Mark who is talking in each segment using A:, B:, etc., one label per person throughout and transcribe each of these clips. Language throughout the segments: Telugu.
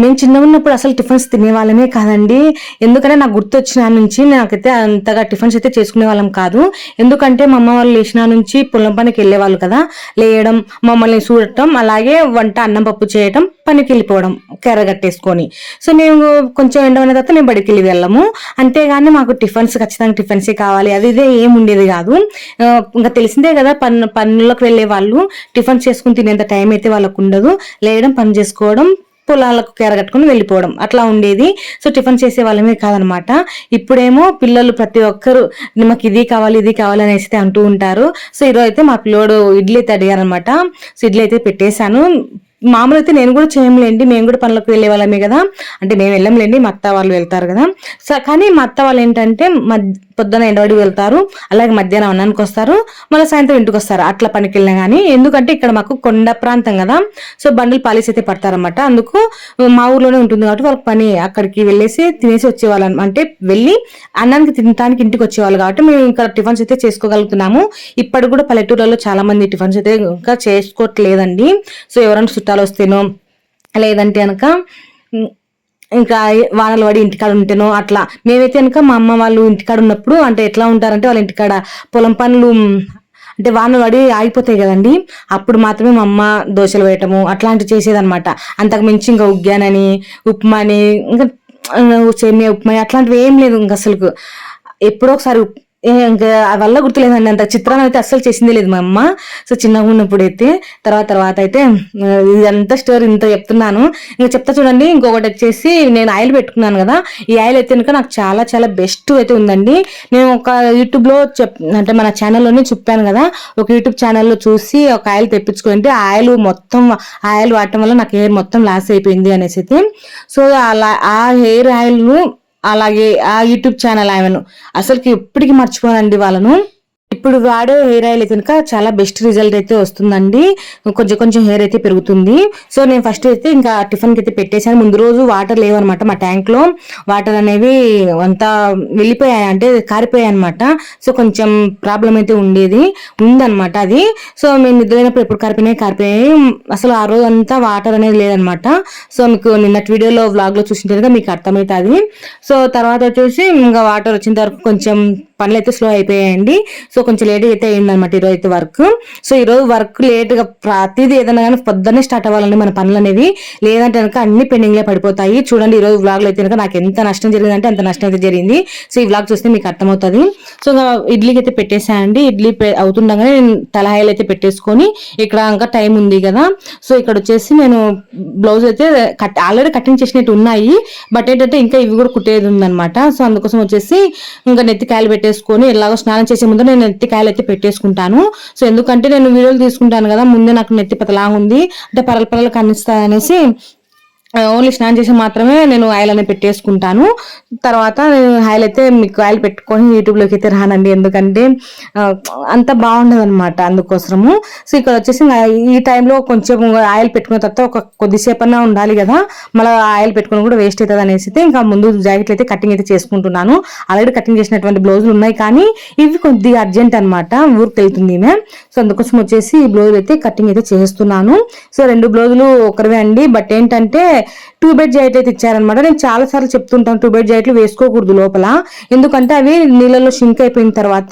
A: మేము చిన్నగా ఉన్నప్పుడు అసలు టిఫిన్స్ తినేవాళ్ళమే కాదండి. ఎందుకంటే నాకు గుర్తొచ్చిన నుంచి నాకైతే అంతగా టిఫిన్స్ అయితే చేసుకునే వాళ్ళం కాదు. ఎందుకంటే మా అమ్మ వాళ్ళు లేచిన నుంచి పొలం పనికి వెళ్ళేవాళ్ళు కదా, లేయడం, మమ్మల్ని చూడటం, అలాగే వంట అన్నం పప్పు చేయటం, పనికి వెళ్ళిపోవడం కర్ర కట్టేసుకొని. సో మేము కొంచెం ఎండమైన తర్వాత మేము బడికి వెళ్ళి వెళ్ళము. అంతేగాని మాకు టిఫిన్స్ ఖచ్చితంగా టిఫిన్సే కావాలి అది ఇదే ఏం ఉండేది కాదు. ఇంకా తెలిసిందే కదా, పనులకు వెళ్ళే వాళ్ళు టిఫిన్ చేసుకుని తినేంత టైం అయితే వాళ్ళకు ఉండదు. లేయడం, పని చేసుకోవడం, పొలాలకు కట్టుకుని వెళ్ళిపోవడం అట్లా ఉండేది. సో టిఫిన్ చేసే వాళ్ళమే కాదనమాట. ఇప్పుడేమో పిల్లలు ప్రతి ఒక్కరు మాకు ఇది కావాలి ఇది కావాలి అనేసి అంటూ ఉంటారు. సో ఈరోజు అయితే మా పిల్లోడు ఇడ్లీ అయితే అడిగారనమాట. సో ఇడ్లీ అయితే పెట్టేశాను. మామూలు అయితే నేను కూడా చేయలేండి, మేము కూడా పనులకు వెళ్ళే వాళ్ళమే కదా. అంటే మేము వెళ్ళంలేండి, మా అత్త వాళ్ళు వెళ్తారు కదా. సో కానీ మా అత్త వాళ్ళు ఏంటంటే పొద్దున ఎండబడి వెళ్తారు, అలాగే మధ్యాహ్నం అన్నానికి వస్తారు, మళ్ళీ సాయంత్రం ఇంటికి వస్తారు అట్లా పనికి వెళ్ళినా కానీ. ఎందుకంటే ఇక్కడ మాకు కొండ ప్రాంతం కదా, సో బండ్లు పాలిసి అయితే పడతారనమాట. అందుకు మా ఊర్లోనే ఉంటుంది కాబట్టి వాళ్ళకి పని అక్కడికి వెళ్ళేసి తినేసి వచ్చేవాళ్ళం. అంటే వెళ్ళి అన్నానికి తినడానికి ఇంటికి వచ్చేవాళ్ళు కాబట్టి మేము ఇంకా టిఫిన్స్ అయితే చేసుకోగలుగుతున్నాము. ఇప్పటికి కూడా పల్లెటూరులో చాలా మంది టిఫిన్స్ అయితే ఇంకా చేసుకోవట్లేదండి. సో ఎవరైనా చుట్టాలు వస్తేనో లేదంటే కనుక ఇంకా వానలు పడి ఇంటికాడ ఉంటేనో అట్లా. మేమైతే కనుక మా అమ్మ వాళ్ళు ఇంటికాడ ఉన్నప్పుడు అంటే ఎట్లా ఉంటారంటే వాళ్ళ ఇంటికాడ పొలం పనులు అంటే వానలు పడి ఆగిపోతాయి కదండి, అప్పుడు మాత్రమే మా అమ్మ దోశలు వేయటము అట్లాంటివి చేసేదనమాట. అంతకు మించి ఇంకా ఉగ్గానని, ఉప్మా అని, ఇంకా సేమియా ఉప్మా అట్లాంటివి ఏం లేదు. ఇంకా అసలు ఎప్పుడో ఒకసారి ఇంకా వల్ల గుర్తులేదండి. అంత చిత్రాన్ని అయితే అస్సలు చేసిందే లేదు మా అమ్మ. సో చిన్నగా ఉన్నప్పుడు అయితే తర్వాత అయితే ఇదంతా స్టోరీ ఇంత చెప్తున్నాను. ఇంకా చెప్తా చూడండి. ఇంకొకటి వచ్చేసి నేను ఆయిల్ పెట్టుకున్నాను కదా, ఈ ఆయిల్ అయితే కనుక నాకు చాలా చాలా బెస్ట్ అయితే ఉందండి. నేను ఒక యూట్యూబ్లో అంటే మన ఛానల్లోనే చెప్పాను కదా, ఒక యూట్యూబ్ ఛానల్లో చూసి ఒక ఆయిల్ తెప్పించుకుంటే ఆయిల్ మొత్తం ఆయిల్ వాడటం వల్ల నాకు హెయిర్ మొత్తం లాస్ అయిపోయింది అనేసి. సో అలా ఆ హెయిర్ ఆయిల్ను అలాగే ఆ యూట్యూబ్ ఛానల్ ఆమెను అసలుకి ఎప్పటికీ మర్చిపోనండి వాళ్ళను. ఇప్పుడు వాడే హెయిర్ ఆయిల్ అయితే కనుక చాలా బెస్ట్ రిజల్ట్ అయితే వస్తుందండి. కొంచెం హెయిర్ అయితే పెరుగుతుంది. సో నేను ఫస్ట్ అయితే ఇంకా టిఫిన్కి అయితే పెట్టేశాను. ముందు రోజు వాటర్ లేవన్నమాట, మా ట్యాంక్ లో వాటర్ అనేవి అంతా వెళ్ళిపోయాయి, అంటే కారిపోయాయి అనమాట. సో కొంచెం ప్రాబ్లం అయితే ఉందన్నమాట అది. సో మేము నిద్రైనప్పుడు ఎప్పుడు కారిపోయాయి అసలు ఆ రోజు అంతా వాటర్ అనేది లేదనమాట. సో మీకు నిన్నటి వీడియోలో వ్లాగ్ లో చూసింటే మీకు అర్థమవుతుంది. సో తర్వాత వచ్చేసి ఇంకా వాటర్ వచ్చిన వరకు కొంచెం పనులు అయితే స్లో అయిపోయాయండి. సో కొంచెం లేట్ అయితే అయిందనమాట ఈరోజు అయితే వర్క్. సో ఈరోజు వర్క్ లేట్గా ప్రతిదీ ఏదైనా కానీ పొద్దున్నే స్టార్ట్ అవ్వాలండి మన పనులు అనేవి, లేదంటే కనుక అన్ని పెండింగ్లే పడిపోతాయి. చూడండి ఈరోజు వ్లాగ్లో అయితే కనుక నాకు ఎంత నష్టం జరిగిందంటే అంత నష్టం అయితే జరిగింది. సో ఈ వ్లాగ్ చూస్తే మీకు అర్థమవుతుంది. సో ఇడ్లీకి అయితే పెట్టేసానండి. ఇడ్లీ అవుతుండగానే నేను తలహాయిలు అయితే పెట్టేసుకొని ఇక్కడ ఇంకా టైం ఉంది కదా. సో ఇక్కడ వచ్చేసి నేను బ్లౌజ్ అయితే ఆల్రెడీ కటింగ్ చేసినట్టు ఉన్నాయి, బట్ ఏంటంటే ఇంకా ఇవి కూడా కుట్టేది ఉందనమాట. సో అందుకోసం వచ్చేసి ఇంకా నెత్తికాయలు పెట్టేసుకొని ఎలాగో స్నానం చేసే ముందు నేను నెత్తికాయలు అయితే పెట్టేసుకుంటాను. సో ఎందుకంటే నేను వీడియోలు తీసుకుంటాను కదా, ముందే నాకు నెత్తి పతలాగా ఉంది అంటే పరలు కనిపిస్తాయనేసి ఓన్లీ స్నానం చేసి మాత్రమే నేను ఆయిల్ అనేది పెట్టేసుకుంటాను. తర్వాత నేను ఆయిల్ అయితే మీకు ఆయిల్ పెట్టుకొని యూట్యూబ్లోకి అయితే రానండి, ఎందుకంటే అంత బాగుండదు అనమాట, అందుకోసము. సో ఇక్కడ వచ్చేసి ఈ టైంలో కొంచెం ఆయిల్ పెట్టుకున్న తర్వాత ఒక కొద్దిసేపు అన్నా ఉండాలి కదా, మళ్ళీ ఆయిల్ పెట్టుకుని కూడా వేస్ట్ అవుతుంది అనేసి ఇంకా ముందు జాకెట్లు అయితే కటింగ్ అయితే చేసుకుంటున్నాను. ఆల్రెడీ కటింగ్ చేసినటువంటి బ్లౌజులు ఉన్నాయి, కానీ ఇవి కొద్దిగా అర్జెంట్ అనమాట, ఊరికి వెళ్తుంది ఈమె. సో అందుకోసం వచ్చేసి ఈ బ్లౌజులు అయితే కటింగ్ అయితే చేస్తున్నాను. సో 2 బ్లౌజులు ఒకరివే అండి, బట్ ఏంటంటే 2 బెడ్ జాకెట్ అయితే ఇచ్చారనమాట. నేను చాలా సార్లు చెప్తుంటాను 2 బెడ్ జాకెట్లు వేసుకోకూడదు లోపల, ఎందుకంటే అవి నీళ్ళలో షింక్ అయిపోయిన తర్వాత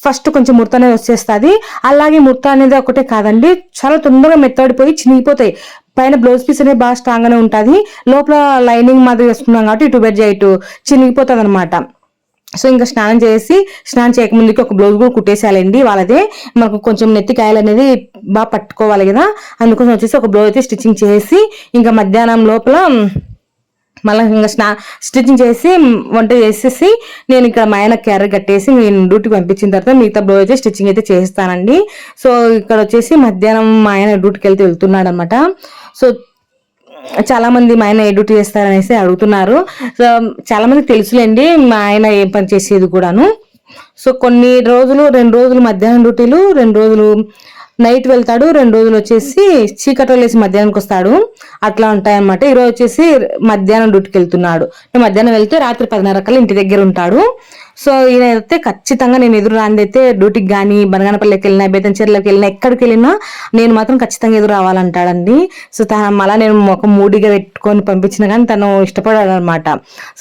A: ఫస్ట్ కొంచెం ముడత అనేది వచ్చేస్తుంది. అలాగే ముడత అనేది ఒకటే కాదండి, చాలా తొందరగా మెత్తడిపోయి చినిగిపోతాయి. పైన బ్లౌజ్ పీస్ అనేది బాగా స్ట్రాంగ్ గానే ఉంటుంది, లోపల లైనింగ్ మాదిరి వేసుకున్నాం కాబట్టి 2 బెడ్ జాకెట్ చినిగిపోతుంది అనమాట. సో ఇంకా స్నానం చేయకముందుకి ఒక బ్లౌజ్ కూడా కుట్టేసేయాలండి వాళ్ళదే. మనకు కొంచెం నెత్తికాయలు అనేది బాగా పట్టుకోవాలి కదా, అందుకోసం వచ్చేసి ఒక బ్లౌజ్ అయితే స్టిచ్చింగ్ చేసి ఇంకా మధ్యాహ్నం లోపల మళ్ళీ ఇంకా స్టిచ్చింగ్ చేసి వంట చేసేసి నేను ఇక్కడ మా ఆయన క్యారీ కట్టేసి నేను డ్యూటీకి పంపించిన తర్వాత మిగతా బ్లౌజ్ అయితే స్టిచ్చింగ్ అయితే చేస్తానండి. సో ఇక్కడ వచ్చేసి మధ్యాహ్నం మా ఆయన డ్యూటీకి వెళ్తున్నాడు అనమాట. సో చాలా మంది మా ఆయన ఏ డ్యూటీ చేస్తారనేసి అడుగుతున్నారు. సో చాలా మందికి తెలుసులేండి మా ఆయన ఏం పని చేసేది కూడాను. సో కొన్ని రోజులు 2 రోజులు మధ్యాహ్నం డ్యూటీలు, 2 రోజులు నైట్ వెళ్తాడు, 2 రోజులు వచ్చేసి చీకట్లో లేసి మధ్యాహ్నానికి వస్తాడు, అట్లా ఉంటాయన్నమాట. ఈరోజు వచ్చేసి మధ్యాహ్నం డ్యూటీకి వెళ్తున్నాడు. మధ్యాహ్నం వెళ్తే రాత్రి 10:30 కల్లా ఇంటి దగ్గర ఉంటాడు. సో ఈయన అయితే ఖచ్చితంగా నేను ఎదురు రాందైతే డ్యూటీకి కానీ బనగానపల్లికి వెళ్ళినా బేతంచెర్లోకి వెళ్ళినా ఎక్కడికి వెళ్ళినా నేను మాత్రం ఖచ్చితంగా ఎదురు రావాలంటాడండి. సో మళ్ళీ నేను ఒక మూడిగా పెట్టుకొని పంపించిన కానీ తను ఇష్టపడాడు అనమాట.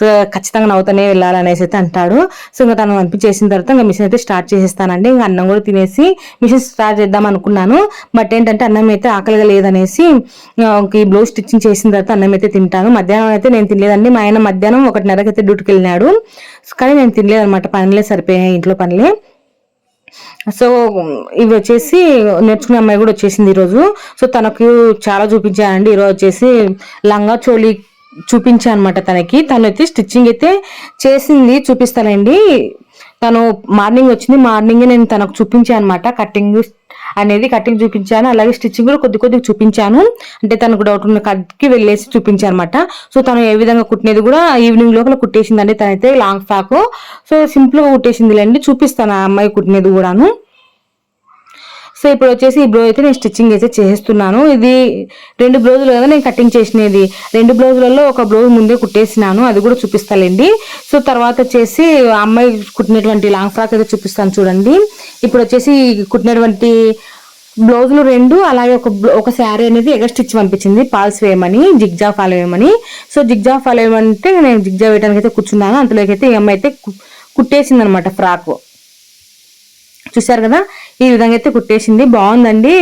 A: సో ఖచ్చితంగా నవ్వుతూనే వెళ్ళాలనేసి అయితే అంటాడు. సో ఇంకా తను పంపించేసిన తర్వాత ఇంకా మిషన్ అయితే స్టార్ట్ చేసేస్తానండి. ఇంకా అన్నం కూడా తినేసి మిషన్ స్టార్ట్ చేద్దాం అనుకున్నాను. బట్ ఏంటంటే అన్నం అయితే ఆకలిగా లేదనేసి ఈ బ్లౌజ్ స్టిచ్చింగ్ చేసిన తర్వాత అన్నం అయితే తింటాను. మధ్యాహ్నం అయితే నేను తినలేదండి. మా ఆయన మధ్యాహ్నం 1:30కి అయితే డ్యూటీకి వెళ్ళినాడు. కానీ నేను తినలేదు అనమాట. పనులే సరిపోయాయి, ఇంట్లో పనులే. సో ఇవి వచ్చేసి నేర్చుకునే అమ్మాయి కూడా వచ్చేసింది ఈరోజు. సో తనకు చాలా చూపించానండి. ఈరోజు వచ్చేసి లంగా చోళీ చూపించాను అనమాట తనకి. తను అయితే స్టిచ్చింగ్ అయితే చేసింది, చూపిస్తానండి. తను మార్నింగ్ వచ్చింది, మార్నింగే నేను తనకు చూపించాను అనమాట. కటింగ్ చూపించాను, అలాగే స్టిచ్చింగ్ కూడా కొద్దిగా చూపించాను. అంటే తనకు డౌట్ ఉన్న కట్కి వెళ్ళేసి చూపించాను అనమాట. సో తను ఏ విధంగా కుట్టినది కూడా ఈవినింగ్ లోపల కుట్టేసిందండి. తనైతే లాంగ్ ఫ్రాక్ సో సింపుల్ గా కుట్టేసింది లేండి. చూపిస్తాను ఆ అమ్మాయి కుట్టినది కూడాను. సో ఇప్పుడు వచ్చేసి ఈ బ్లౌజ్ అయితే నేను స్టిచ్చింగ్ అయితే చేస్తున్నాను. ఇది 2 బ్లౌజులు కదా నేను కటింగ్ చేసినది. 2 బ్లౌజులలో ఒక బ్లౌజ్ ముందే కుట్టేసినాను, అది కూడా చూపిస్తానండి. సో తర్వాత వచ్చేసి అమ్మాయి కుట్టినటువంటి లాంగ్ ఫ్రాక్ అయితే చూపిస్తాను చూడండి. ఇప్పుడు వచ్చేసి కుట్టినటువంటి బ్లౌజులు 2, అలాగే ఒక శారీ అనేది ఎగ స్టిచ్ పంపించింది ఫాల్స్ వేయమని, జిగ్జా ఫాల్ వేయమని. సో జిగ్జా ఫాల్ వేయమంటే నేను జిగ్జా వేయడానికి అయితే కూర్చున్నాను. అంతలోకి అయితే ఈ అమ్మాయి అయితే కుట్టేసింది అనమాట ఫ్రాక్. చూసారు కదా, ఈ విధంగా అయితే కుట్టేసింది. బాగుందండి.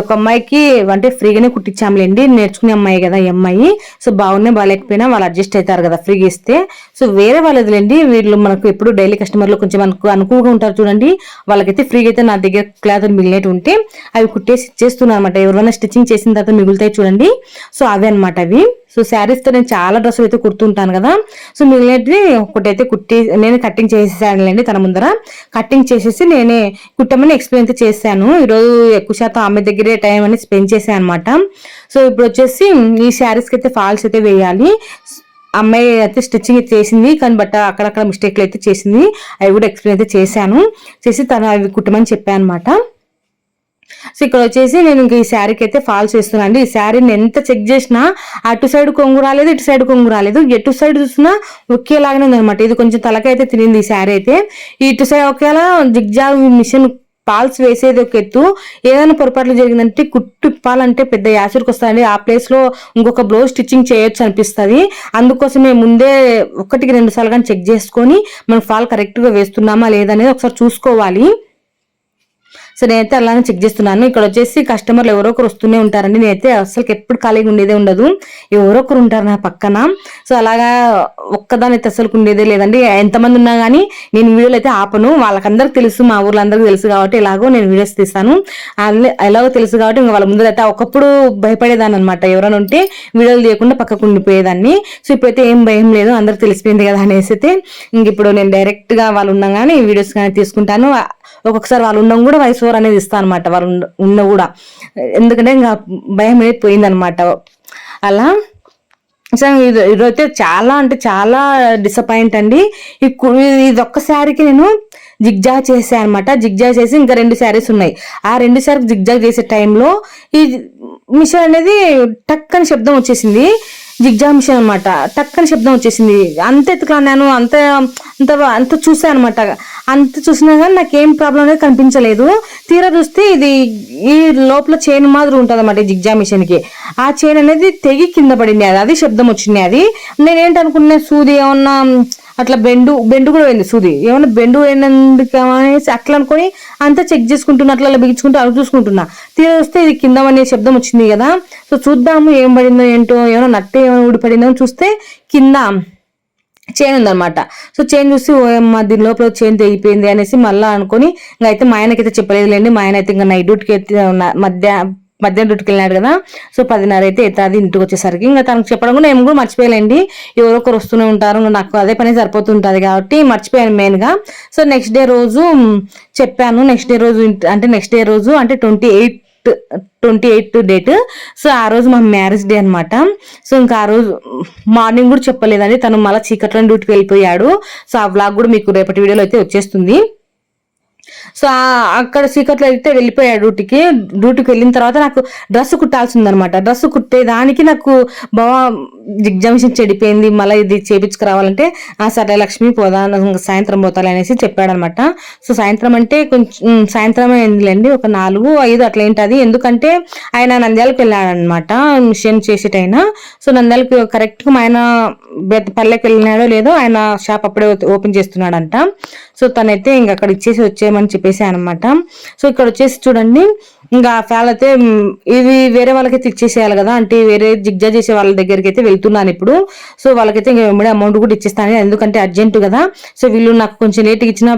A: ఒక అమ్మాయికి అంటే ఫ్రీగానే కుట్టించాంలేండి, నేర్చుకునే అమ్మాయి కదా ఈ అమ్మాయి. సో బాగున్నాయి బాగాలేకపోయినా వాళ్ళు అడ్జస్ట్ అవుతారు కదా ఫ్రీగా ఇస్తే. సో వేరే వాళ్ళదిలేండి, వీళ్ళు మనకు ఎప్పుడు డైలీ కస్టమర్లు కొంచెం మనకు అనుకువగా ఉంటారు చూడండి, వాళ్ళకైతే ఫ్రీగా అయితే నా దగ్గర క్లాత్ మిగిలినట్టు ఉంటే అవి కుట్టేసి ఇచ్చేస్తున్నాను అనమాట. ఎవరైనా స్టిచ్చింగ్ చేసిన తర్వాత మిగులుతాయి చూడండి, సో అవే అనమాట అవి. సో శారీస్తో నేను చాలా డ్రెస్సులు అయితే కుడుతుంటాను కదా. సో మిగిలినవి ఒకటైతే నేను కటింగ్ చేసేసానులేండి. తన ముందర కటింగ్ చేసేసి నేనే కుట్టమని ఎక్స్ప్లెయిన్ అయితే చేశాను. ఈరోజు ఎక్కువ శాతం ఆమె దగ్గరే టైం అని స్పెండ్ చేశాను అనమాట. సో ఇప్పుడు వచ్చేసి ఈ శారీస్కి అయితే ఫాల్స్ అయితే వేయాలి. అమ్మాయి అయితే స్టిచ్చింగ్ అయితే చేసింది, కానీ బట్ అక్కడక్కడ మిస్టేక్లు అయితే చేసింది. అవి కూడా ఎక్స్ప్లెయిన్ అయితే చేశాను. చేసి తను అవి కుట్టమని చెప్పాను అనమాట. సో ఇక్కడ వచ్చేసి నేను ఇంక ఈ శారీకి అయితే ఫాల్స్ వేస్తున్నాను అండి. ఈ శారీని ఎంత చెక్ చేసినా అటు సైడ్ కొంగు రాలేదు, ఇటు సైడ్ కొంగు రాలేదు. ఎటు సైడ్ చూసినా ఒకేలాగానే ఉందనమాట. ఇది కొంచెం తలకైతే తినింది ఈ శారీ అయితే. ఇటు సైడ్ ఒకేలా జిగ్జాగ్ మిషన్ ఫాల్స్ వేసేది ఒక ఎత్తు. ఏదైనా పొరపాట్లు జరిగిందంటే కుట్టు ఇప్పాలంటే పెద్ద యాసిడ్కి వస్తాయండి. ఆ ప్లేస్ లో ఇంకొక బ్లౌజ్ స్టిచ్చింగ్ చేయొచ్చు అనిపిస్తుంది. అందుకోసమే ముందే 1-2 సార్లు కానీ చెక్ చేసుకొని మనం ఫాల్ కరెక్ట్ గా వేస్తున్నామా లేదనేది ఒకసారి చూసుకోవాలి. సో నేనైతే అలానే చెక్ చేస్తున్నాను. ఇక్కడ వచ్చేసి కస్టమర్లు ఎవరో ఒకరు వస్తూనే ఉంటారండి. నేనైతే అసలు ఎప్పుడు ఖాళీగా ఉండేదే ఉండదు, ఎవరో ఒకరు ఉంటారు నా పక్కన. సో అలాగా ఒక్కదాని అయితే అసలు ఉండేదే లేదండి. ఎంతమంది ఉన్నా కానీ నేను వీడియోలు అయితే ఆపను. వాళ్ళకందరికి తెలుసు, మా ఊర్లో అందరికీ తెలుసు కాబట్టి ఎలాగో నేను వీడియోస్ తీస్తాను. ఎలాగో తెలుసు కాబట్టి ఇంకా వాళ్ళ ముందర అయితే ఒకప్పుడు భయపడేదాన్ని అనమాట. ఎవరైనా ఉంటే వీడియోలు తీయకుండా పక్కకు ఉండిపోయేదాన్ని. సో ఇప్పుడైతే ఏం భయం లేదు, అందరికి తెలిసిపోయింది కదా అనేసి అయితే ఇంక ఇప్పుడు నేను డైరెక్ట్ గా వాళ్ళు ఉన్నా కానీ వీడియోస్ కానీ తీసుకుంటాను. ఒక్కొక్కసారి వాళ్ళు ఉండడం కూడా వాయిస్ ఓవర్ అనేది ఇస్తాను అనమాట, వాళ్ళు ఉన్న కూడా. ఎందుకంటే ఇంకా భయం అనేది పోయిందనమాట అలా. సో ఇదైతే చాలా అంటే చాలా డిసప్పాయింట్ అండి. ఇది ఒక్క శారీకి నేను జిగ్జాగ్ చేసాను అనమాట. జిగ్జాగ్ చేసి ఇంకా 2 శారీస్ ఉన్నాయి. ఆ 2 శారీకి జిగ్జాగ్ చేసే టైంలో ఈ మిషన్ అనేది టక్ అని శబ్దం వచ్చేసింది. జిగ్జాగ్ మిషన్ అనమాట. టక్ అని శబ్దం వచ్చేసింది. అంత ఎత్తుకున్నాను, అంత అంత అంత చూసాను అనమాట. అంత చూసినా కానీ నాకేం ప్రాబ్లం అనేది కనిపించలేదు. తీరా చూస్తే ఇది ఈ లోపల చైన్ మాదిరి ఉంటుంది అనమాట ఈ జిగ్జాగ్ మిషన్ కి. ఆ చైన్ అనేది తెగి కింద పడింది, అది శబ్దం వచ్చింది. అది నేనేంటనుకున్నా సూది ఏమన్నా అట్లా బెండు కూడా పోయింది, సూది ఏమన్నా బెండు పోయినందుకు అనేసి అట్లా అనుకొని అంతా చెక్ చేసుకుంటున్నా, అట్లా బిగించుకుంటూ అవి చూసుకుంటున్నా. తీరా వస్తే ఇది కింద అనే శబ్దం వచ్చింది కదా. సో చూద్దాము ఏం పడిందో ఏంటో, ఏమైనా నట్టు ఏమైనా ఊడిపడిందో చూస్తే కింద చైన్ ఉందనమాట. సో చైన్ చూసి ఓయమ్మ దీని లోపల చైన్ తెగిపోయింది అనేసి మళ్ళీ అనుకొని ఇంకా అయితే మా ఆయనకైతే చెప్పలేదులేండి. మా ఆయన అయితే ఇంకా నైట్ డ్యూటీకి అయితే మధ్యాహ్నం డ్యూటీకి వెళ్ళినాడు కదా. సో 10:30 అయితే అవుతుంది ఇంటికి వచ్చేసరికి. ఇంకా తనకు చెప్పడం కూడా నేను కూడా మర్చిపోయాలండి. ఎవరొకరు వస్తూనే ఉంటారు, నాకు అదే పని సరిపోతుంటుంది కాబట్టి మర్చిపోయాను మెయిన్గా. సో నెక్స్ట్ డే రోజు చెప్పాను. నెక్స్ట్ డే రోజు అంటే 28 డేట్. సో ఆ రోజు మా మ్యారేజ్ డే అనమాట. సో ఇంకా ఆ రోజు మార్నింగ్ కూడా చెప్పలేదండి, తను మళ్ళీ చీకట్లో డ్యూటీకి వెళ్ళిపోయాడు. సో ఆ వ్లాగ్ కూడా మీకు రేపటి వీడియోలో అయితే వచ్చేస్తుంది. సో అక్కడ చీకట్లో అయితే వెళ్ళిపోయాడు డ్యూటీకి వెళ్ళిన తర్వాత నాకు డ్రెస్ కుట్టాల్సింది అనమాట. డ్రెస్ కుట్టేదానికి నాకు బాగా ఎగ్జామిషన్ చెడిపోయింది, మళ్ళీ ఇది చేపించుకురావాలంటే సరే లక్ష్మి పోదా, సాయంత్రం పోతాలి అనేసి చెప్పాడనమాట. సో సాయంత్రం అంటే కొంచెం సాయంత్రం అయిందిలేండి, ఒక 4-5 అట్లా ఏంటది. ఎందుకంటే ఆయన నంద్యాలకు వెళ్ళాడనమాట మిషన్ చేసేటైనా. సో నంద్యాలకు కరెక్ట్గా మా ఆయన పల్లెకి వెళ్ళినాడో లేదో, ఆయన షాప్ అప్పుడే ఓపెన్ చేస్తున్నాడంట. సో తనైతే ఇంక అక్కడ ఇచ్చేసి వచ్చేయమని చెప్పేసి అనమాట. సో ఇక్కడ వచ్చేసి చూడండి, ఇంకా ఫ్యాల్ అయితే ఇది వేరే వాళ్ళకైతే ఇచ్చేసేయాలి కదా, అంటే వేరే జిగ్జా చేసే వాళ్ళ దగ్గరికి అయితే వెళ్తున్నాను ఇప్పుడు. సో వాళ్ళకైతే ఇంకా వెంబడి అమౌంట్ కూడా ఇచ్చేస్తాను, ఎందుకంటే అర్జెంటు కదా. సో వీళ్ళు నాకు కొంచెం లేట్గా ఇచ్చిన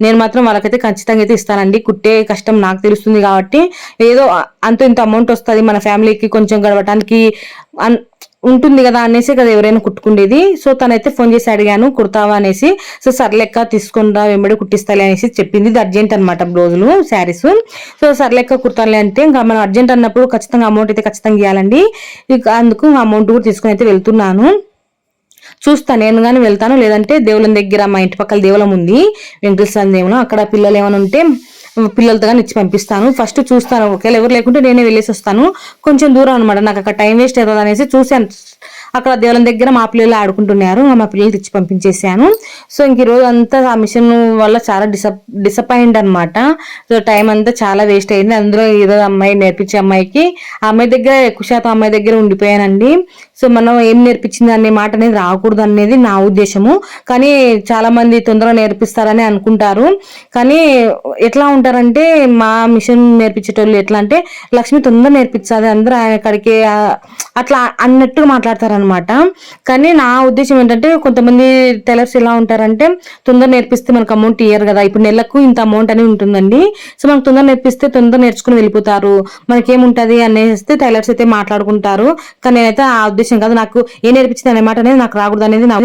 A: నేను మాత్రం వాళ్ళకైతే ఖచ్చితంగా అయితే ఇస్తానండి. కుట్టే కష్టం నాకు తెలుస్తుంది కాబట్టి ఏదో అంత ఇంత అమౌంట్ వస్తుంది మన ఫ్యామిలీకి కొంచెం గడవటానికి ఉంటుంది కదా అనేసి కదా ఎవరైనా కుట్టుకుండేది. సో తనైతే ఫోన్ చేసి అడిగాను కుడతావా అనేసి. సో సర్లెక్క తీసుకుంటా వెంబడి కుట్టిస్తాలే అనేసి చెప్పింది. ఇది అర్జెంట్ అనమాట బ్లౌజులు శారీస్. సో సర్లెక్క కుడతానులే అంటే ఇంకా మనం అర్జెంట్ అన్నప్పుడు ఖచ్చితంగా అమౌంట్ అయితే ఖచ్చితంగా ఇవ్వాలండి. అందుకు అమౌంట్ కూడా తీసుకుని అయితే వెళ్తున్నాను. చూస్తాను నేను కానీ వెళ్తాను, లేదంటే దేవులం దగ్గర మా ఇంటి పక్కల దేవలం ఉంది, వెంకటేశ్వర దేవులం, అక్కడ పిల్లలు ఏమైనా ఉంటే పిల్లలతో కానీ ఇచ్చి పంపిస్తాను. ఫస్ట్ చూస్తాను, ఒకవేళ ఎవరు లేకుంటే నేనే వెళ్ళేసి వస్తాను. కొంచెం దూరం అనమాట, నాకు అక్కడ టైం వేస్ట్ అవుతుంది అనేసి చూశాను. అక్కడ దేవులం దగ్గర మా పిల్లలు ఆడుకుంటున్నారు, మా పిల్లలు తెచ్చి పంపించేసాను. సో ఇంక ఈరోజు అంతా ఆ మిషన్ వల్ల చాలా డిసప్పాయింట్ అనమాట. సో టైం అంతా చాలా వేస్ట్ అయింది. అందులో ఏదో అమ్మాయి నేర్పించే అమ్మాయికి, ఆ అమ్మాయి దగ్గర ఎక్కువ శాతం అమ్మాయి దగ్గర ఉండిపోయానండి. సో మనం ఏం నేర్పించింది అనే మాట అనేది రాకూడదు అనేది నా ఉద్దేశము. కానీ చాలా మంది తొందరగా నేర్పిస్తారని అనుకుంటారు. కానీ ఎట్లా ఉంటారంటే మా మిషన్ నేర్పించేటోళ్ళు ఎట్లా అంటే లక్ష్మి తొందరగా నేర్పించాలి అందరూ అక్కడికి అట్లా అన్నట్టుగా మాట్లాడతారనమాట. కానీ నా ఉద్దేశం ఏంటంటే కొంతమంది టైలర్స్ ఎలా ఉంటారంటే తొందర నేర్పిస్తే మనకు అమౌంట్ ఇయ్యరు కదా, ఇప్పుడు నెలకు ఇంత అమౌంట్ అని ఉంటుందండి. సో మనకు తొందర నేర్పిస్తే తొందర నేర్చుకుని వెళ్ళిపోతారు, మనకేముంటది అనేసి టైలర్స్ అయితే మాట్లాడుకుంటారు. కానీ నేనైతే ఆ ఉద్దేశం కాదు, నాకు ఏ నేర్పించింది అనే మాట అనేది నాకు రాకూడదు అనేది నా